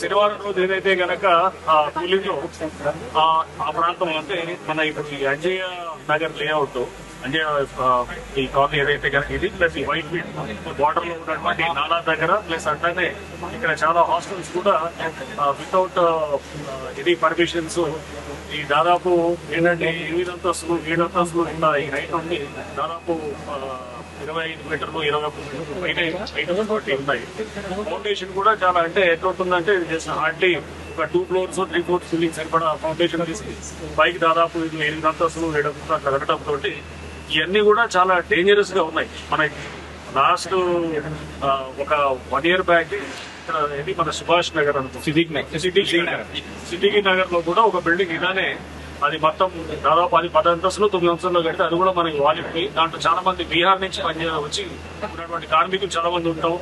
శనివారం రోజు ఏదైతే గనక కూలింగ్ ఆ ప్రాంతం అంటే మన ఇప్పుడు ఈ అంజయ్య నగర్ లేఅవుట్ అంజయ్య ఈ కాలనీ ఏదైతే కనుక ఇది ప్లస్ ఈ వైట్ ఫీల్డ్ బార్డర్ లో ఉన్నటువంటి నాలా దగ్గర ప్లస్ అట్లానే ఇక్కడ చాలా హాస్టల్స్ కూడా వితౌట్ ఇది పర్మిషన్స్ ఈ దాదాపు ఏంటంటే 8 అంతస్తులు 7 అంతస్తులు ఉన్న ఈ హైట్ నుండి దాదాపు 25 మీటర్లు 20 మీటర్లు ఉన్నాయి. ఫౌండేషన్ కూడా చాలా అంటే ఎట్లా ఉంటుందంటే జస్ట్ హార్డ్లీ ఒక 2 ఫ్లోర్స్ 3 ఫ్లోర్స్ బిల్డింగ్ సరిపడా ఫౌండేషన్ తీసి పైకి దాదాపు 8 అంతస్తులు 7 అంతస్తులు అట్లా కట్టడంతో ఇవన్నీ కూడా చాలా డేంజరస్ గా ఉన్నాయి. మనకి లాస్ట్ ఒక 1 year బ్యాక్ ఇది మన సుభాష్ నగర్ సిద్దికి నగర్ లో కూడా ఒక బిల్డింగ్ ఇలానే అది మొత్తం దాదాపు 10 అంతస్తులు 9 అంతస్తుల్లో కడితే అది కూడా మనకి వాలిపోయి దాంట్లో చాలా మంది బీహార్ నుంచి వచ్చి ఉన్నటువంటి కార్మికులు చాలా మంది ఉంటాం.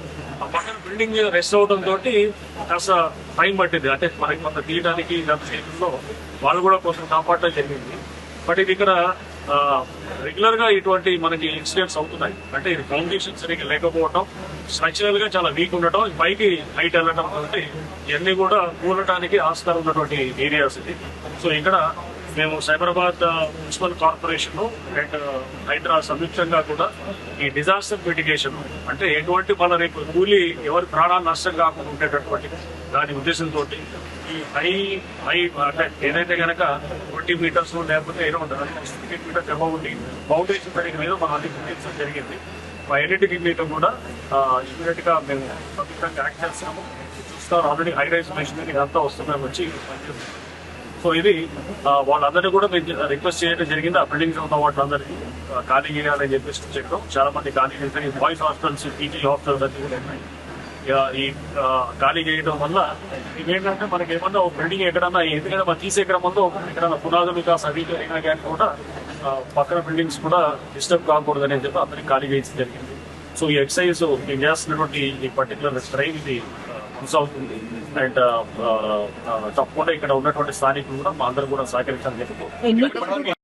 ఆ పక్కన బిల్డింగ్ రెస్ట్ అవడం తోటి కాస్త టైం పట్టింది, అంటే మనకి కొంత తీయడానికి లో వాళ్ళు కూడా కొంచెం కాపాడటం జరిగింది. బట్ ఇది ఇక్కడ రెగ్యులర్ గా ఇటువంటి మనకి ఇన్సిడెంట్స్ అవుతున్నాయి. అంటే ఇది ఫౌండేషన్ సరిగ్గా లేకపోవటం, స్ట్రక్చరల్ గా చాలా వీక్ ఉండటం, పైకి హైట్ వెళ్ళడం తోటి ఇవన్నీ కూడా కూలటానికి ఆస్కారం ఉన్నటువంటి ఏరియాస్ ఇది. సో ఇక్కడ మేము సైబరాబాద్ మున్సిపల్ కార్పొరేషన్ అండ్ హైదరా సంయుక్తంగా కూడా ఈ డిజాస్టర్ మిటిగేషన్ అంటే ఎటువంటి మన రేపు కూలి ఎవరి ప్రాణాలు నష్టం కాకుండా ఉండేటటువంటి దాని ఉద్దేశంతో ఈ హై అంటే ఏదైతే కనుక 20 మీటర్స్ లేకపోతే 15 మీటర్స్ అబౌవ్ ఉండి ఫౌండేషన్ సరిగ్గా మీద మనం అన్ని గుర్తించడం జరిగింది. ఐడెంటిటీ మీటర్ కూడా ఇమీడియట్ గా మేము సంయుక్తంగా యాక్ట్ చేస్తున్నాము. చూస్తారు ఆల్రెడీ హై రైజ్ మెషినరీ ఇదంతా వస్తున్నాం వచ్చి పనిచేస్తున్నాం. సో ఇది వాళ్ళందరినీ కూడా మేము రిక్వెస్ట్ చేయడం జరిగింది. ఆ బిల్డింగ్స్ ఉన్న వాళ్ళందరికీ ఖాళీ చేయాలని చెప్పేసి చెప్పడం, చాలా మంది ఖాళీ చేసి బాయ్స్ హాస్టల్స్ పీజీ హాస్టల్స్ అన్ని కూడా ఉన్నాయి. ఈ ఖాళీ చేయడం వల్ల ఇవేంటంటే మనకి ఏమన్నా ఒక బిల్డింగ్ ఎక్కడన్నా ఎందుకంటే మనం తీసే క్రమంలో ఎక్కడన్నా పునాదులు కాస్త అవిగా అయినా కానీ కూడా పక్కన బిల్డింగ్స్ కూడా డిస్టర్బ్ కాకూడదని చెప్పి అందరికి ఖాళీ చేయడం జరిగింది. సో ఈ ఎక్సైజ్ మేము చేస్తున్నటువంటి ఈ పర్టికులర్ డ్రైవ్ ఇది కొనసాగుతుంది. అండ్ తప్పకుండా ఇక్కడ ఉన్నటువంటి స్థానికులు కూడా మా అందరూ కూడా సహకరించాలని చెప్పి